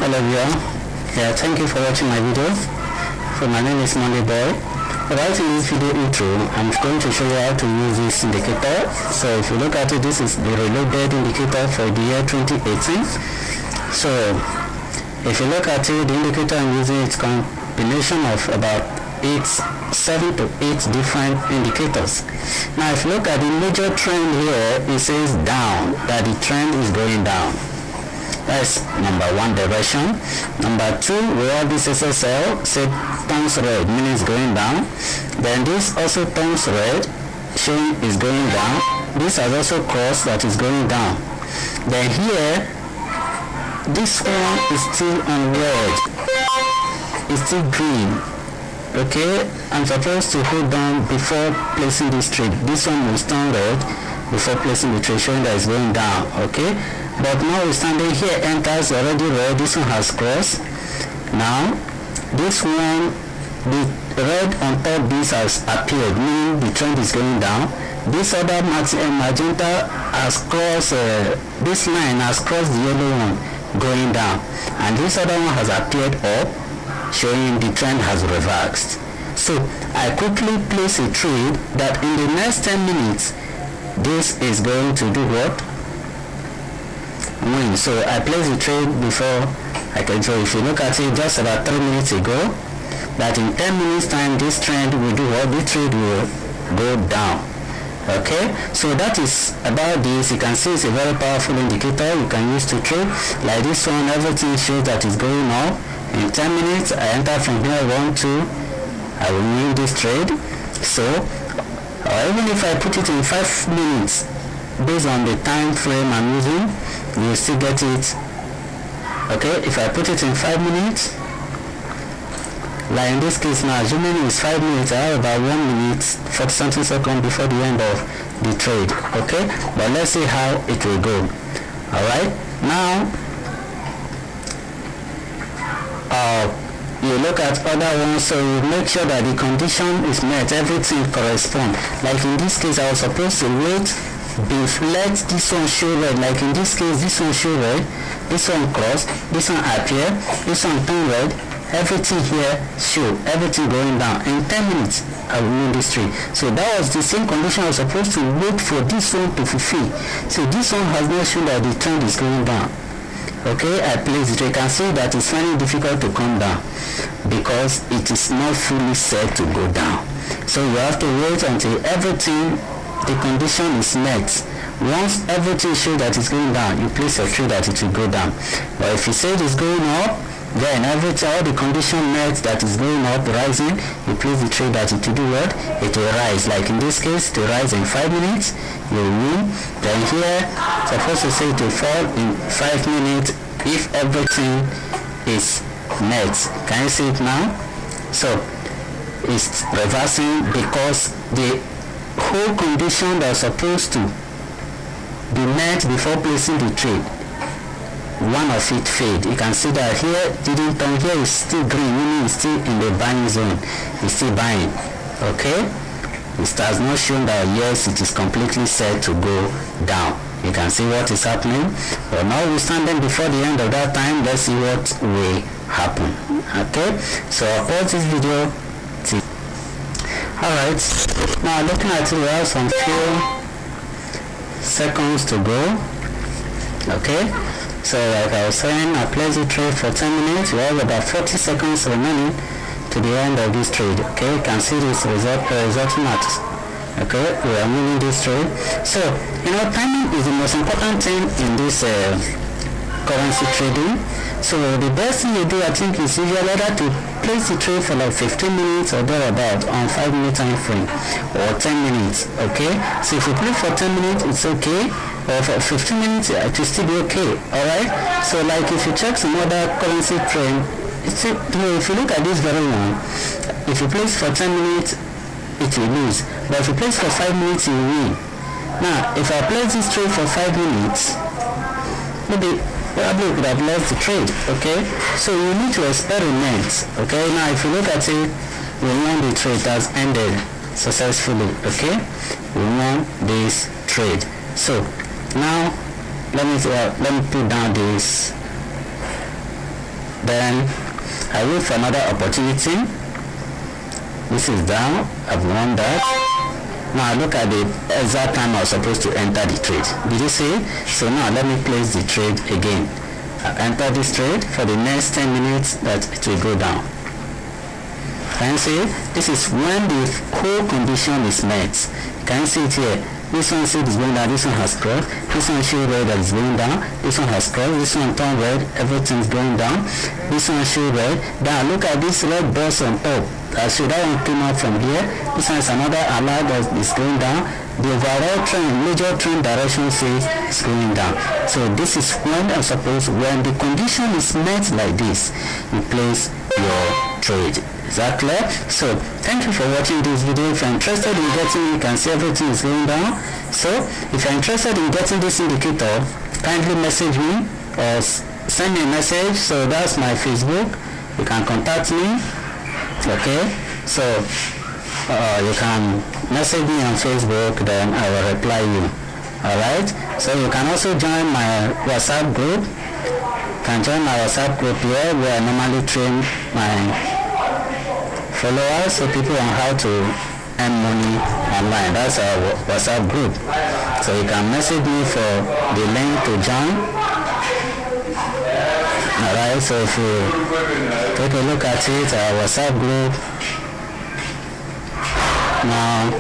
Hello everyone. Thank you for watching my video. So my name is Monday Boy. Right in this video intro, I'm going to show you how to use this indicator. So if you look at it, this is the reloaded indicator for the year 2018. So if you look at it, the indicator I'm using is combination of about 7 to 8 different indicators. Now if you look at the major trend here, it says down, that the trend is going down. That's number one direction. Number two, we have this SSL, say turns red, meaning it's going down. Then this also turns red, showing is going down. This has also crossed, that is going down. Then here, this one is still on red, it's still green. Okay, I'm supposed to hold down before placing this trade. This one will turn red before placing the trade, showing that it's going down. Okay, but now we're standing here, enters already red, this one has crossed. Now this one, the red on top, this has appeared, meaning the trend is going down. This other magenta has crossed, this line has crossed the yellow one, going down, and this other one has appeared up, showing the trend has reversed. So I quickly place a trade that in the next 10 minutes this is going to do what? Win. So I placed the trade before I can show. If you look at it just about 3 minutes ago, that in 10 minutes time this trend will do what? This trade will go down. Okay, so that is about this. You can see it's a very powerful indicator you can use to trade. Like this one, everything shows that it's going up. In 10 minutes I enter from here, 1, 2, I will win this trade. So even if I put it in 5 minutes, based on the time frame I'm using, you will still get it. Okay, if I put it in 5 minutes, like in this case now, assuming it's 5 minutes, I have about 1 minute 40 something seconds before the end of the trade. Okay, but let's see how it will go. Alright, now you look at other ones, so you make sure that the condition is met, everything corresponds. Like in this case, I was supposed to wait, let this one show red. Like in this case, this one show red, this one cross, this one appear, this one turn red, everything here show, everything going down. In 10 minutes I will win this trade. So that was the same condition I was supposed to wait for this one to fulfill. So this one has not shown that the trend is going down. Okay, I place it. You can see that it's finding difficult to come down because it is not fully set to go down. So you have to wait until everything, the condition is met. Once everything shows that it's going down, you place a trade that it will go down. But if you say it is going up, then all the condition met that is going up, rising, you place the trade that it will do what? It will rise. Like in this case, to rise in 5 minutes, you will win. Then here, supposed to say it will fall in 5 minutes if everything is met. Can you see it now? So it's reversing because the whole condition that was supposed to be met before placing the trade, one of it failed. You can see that here didn't turn, here is still green, meaning it's still in the buying zone, it's still buying. Okay, it has not shown that yes, it is completely set to go down. You can see what is happening. But now we're standing before the end of that time. Let's see what will happen. Okay, so I'll pause this video. Alright, now looking at it, we have some few seconds to go. Okay, so like I was saying, I place the trade for 10 minutes. We have about 40 seconds remaining to the end of this trade. Okay, you can see this resulting at. Okay, we are moving this trade. So timing is the most important thing in this currency trading. So the best thing you do, I think, is usually either to place the trade for like 15 minutes or thereabout on 5 minute time frame or 10 minutes. Okay, so if you play for 10 minutes, it's okay, or for 15 minutes it will still be okay. Alright, so like if you check some other currency trend, if you look at this very one, if you place for 10 minutes it will lose, but if you place for 5 minutes you will win. Now if I place this trade for 5 minutes, maybe probably could have lost the trade. Okay, so you need to experiment. Okay, now if you look at it, we won the trade, has ended successfully. Okay, we won this trade. So now let me put down this Then I wait for another opportunity. This is down. I've won that. Now look at the exact time I was supposed to enter the trade. Did you see? So now let me place the trade again. I enter this trade for the next 10 minutes that it will go down. Can you see? This is when the whole condition is met. Can you see it here? This one said is going down, this one has crossed, this one show red that is going down, this one has crossed, this one turn red, everything's going down, this one show red. Now look at this red box on top. So that one came out from here. This one is another alert that is going down. The overall trend, major trend direction says it's going down. So this is when I'm supposed, when the condition is met like this, you place your trade. Is that clear? So thank you for watching this video. If you're interested in getting, you can see everything is going down. So if you're interested in getting this indicator, kindly message me or send me a message. So that's my Facebook. You can contact me. Okay, so you can message me on Facebook, then I will reply you. Alright, so you can also join my WhatsApp group. You can join my WhatsApp group here where I normally train my followers, so people on how to earn money online. That's our WhatsApp group. So you can message me for the link to join. Alright, so if you take a look at it, our WhatsApp group now.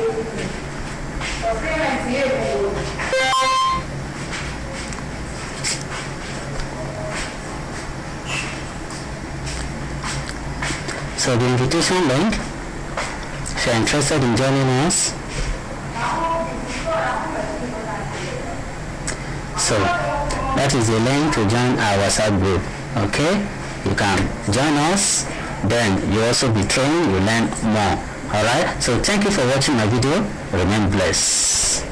So the invitation link, if you're interested in joining us, so that is the link to join our WhatsApp group. Okay, you can join us, then you also be trained, you learn more. Alright, so thank you for watching my video. Remain blessed.